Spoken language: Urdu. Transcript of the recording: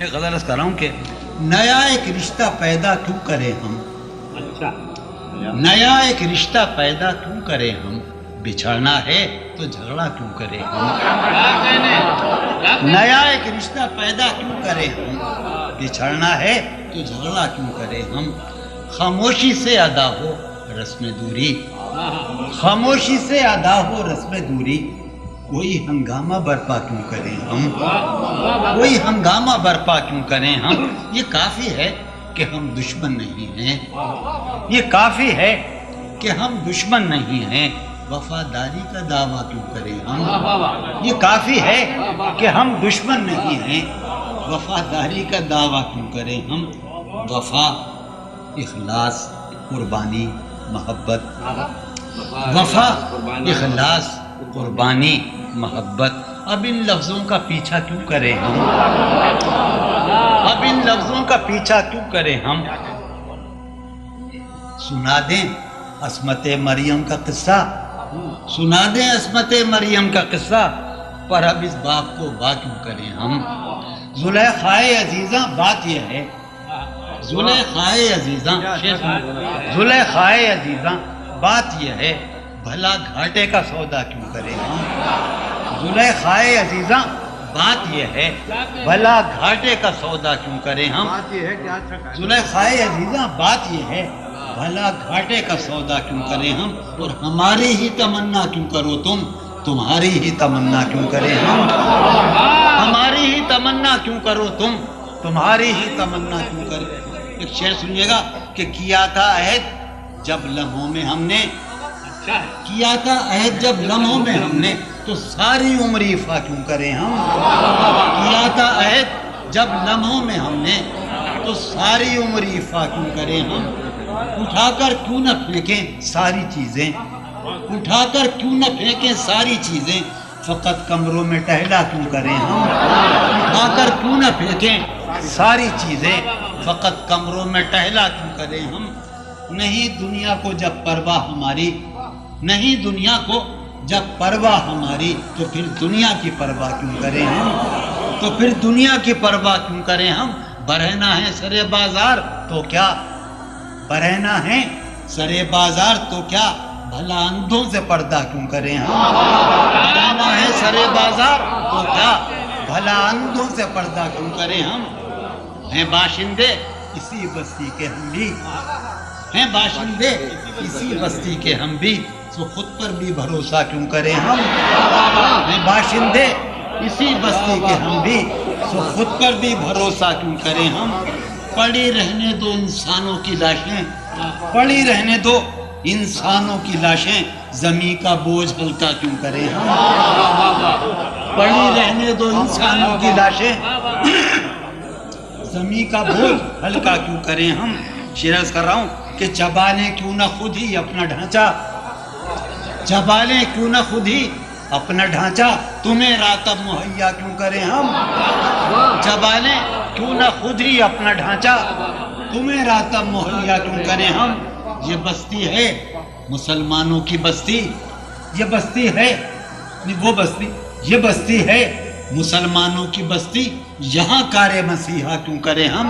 ایک غزل عرض کر رہا ہوں کہ نیا ایک رشتہ پیدا کیوں کریں ہم، نیا ایک رشتہ پیدا کیوں کریں ہم، بچھڑنا ہے تو جھگڑا کیوں کریں ہم، نیا ایک رشتہ پیدا کیوں کریں ہم، بچھڑنا ہے تو جھگڑا کیوں کریں ہم، خاموشی سے ادا ہو رسم دوری، خاموشی سے ادا ہو رسم دوری، کوئی ہنگامہ برپا کیوں کریں ہم، کوئی ہنگامہ برپا کیوں کریں ہم، یہ کافی ہے کہ ہم دشمن نہیں ہیں، یہ کافی ہے کہ ہم دشمن نہیں ہیں، وفاداری کا دعویٰ کیوں کریں ہم، یہ کافی ہے کہ ہم دشمن نہیں ہیں، وفاداری کا دعویٰ کیوں کریں ہم، وفا، اخلاص، قربانی، محبت، وفا، اخلاص، قربانی، محبت، اب ان لفظوں کا پیچھا کیوں کریں ہم، اب ان لفظوں کا پیچھا کیوں کریں ہم، سنا دیں عصمت مریم کا قصہ، سنا دیں عصمت مریم کا قصہ، پر اب اس باپ کو با کیوں کریں ہم، زلیخائے عزیزاں بات یہ ہے، زلیخائے عزیزاں، زلیخائے عزیزاں بات یہ ہے، بھلا گھاٹے کا سودا کیوں کریں ہم، زلیخائے عزیزاں بات یہ ہے، بھلا گھاٹے کا سودا کیوں کریں ہم، زلیخائے عزیزاں بات یہ ہے، بھلا گھاٹے کا سودا کیوں کریں ہم، اور ہماری ہی تمنا کیوں کرو تم، تمہاری ہی تمنا کیوں کریں ہم، ہماری ہی تمنا کیوں کرو تم، تمہاری ہی تمنا کیوں کریں، ایک شعر سنیے گا کہ کیا تھا عہد جب لمحوں میں ہم نے، کیا تھا عہد جب لمحوں میں ہم نے، تو ساری عمر ایفا کیوں کریں ہم، کیا تھا عہد جب لمحوں میں ہم نے، تو ساری عمر ایفا کیوں کریں ہم، اٹھا کر کیوں نہ پھینکیں ساری چیزیں، اٹھا کر کیوں نہ پھینکیں ساری چیزیں، فقط کمروں میں ٹہلا کیوں کریں ہم، اٹھا کر کیوں نہ پھینکیں ساری چیزیں، فقط کمروں میں ٹہلا کیوں کریں ہم، نہیں دنیا کو جب پرواہ ہماری، نہیں دنیا کو جب پرواہ ہماری، تو پھر دنیا کی پرواہ کیوں کریں ہم، تو پھر دنیا کی پرواہ کیوں کریں ہم، برہنہ ہے سرے بازار تو کیا، برہنہ ہے سرے بازار تو کیا، بھلا اندھوں سے پردہ کیوں کریں ہم، برہنہ ہے سرے بازار تو کیا، بھلا اندھوں سے پردہ کیوں کریں ہم، ہیں باشندے اسی بستی کے ہم بھی، ہیں باشندے اسی بستی کے ہم بھی، سو خود پر بھی بھروسہ کیوں کریں ہم، ہیں باشندے اسی بستی کے ہم بھی، سو خود پر بھی بھروسہ کیوں کریں ہم، پڑی رہنے دو انسانوں کی لاشیں، پڑی رہنے دو انسانوں کی لاشیں، زمین کا بوجھ ہلکا کیوں کریں ہم، پڑی رہنے دو انسانوں کی لاشیں، زمین کا بوجھ ہلکا کیوں کریں ہم، شعر کر رہا ہوں کہ چبا لیں کیوں نہ خود ہی اپنا ڈھانچہ، چبا لیں کیوں نہ خود ہی اپنا ڈھانچہ، تمہیں راتب مہیا کیوں کریں ہم، چبا لیں کیوں نہ خود ہی اپنا ڈھانچہ، تمہیں راتب مہیا کیوں کریں ہم، یہ بستی ہے مسلمانوں کی بستی، یہ بستی ہے وہ بستی، یہ بستی ہے مسلمانوں کی بستی، یہاں کار مسیحا کیوں کریں ہم.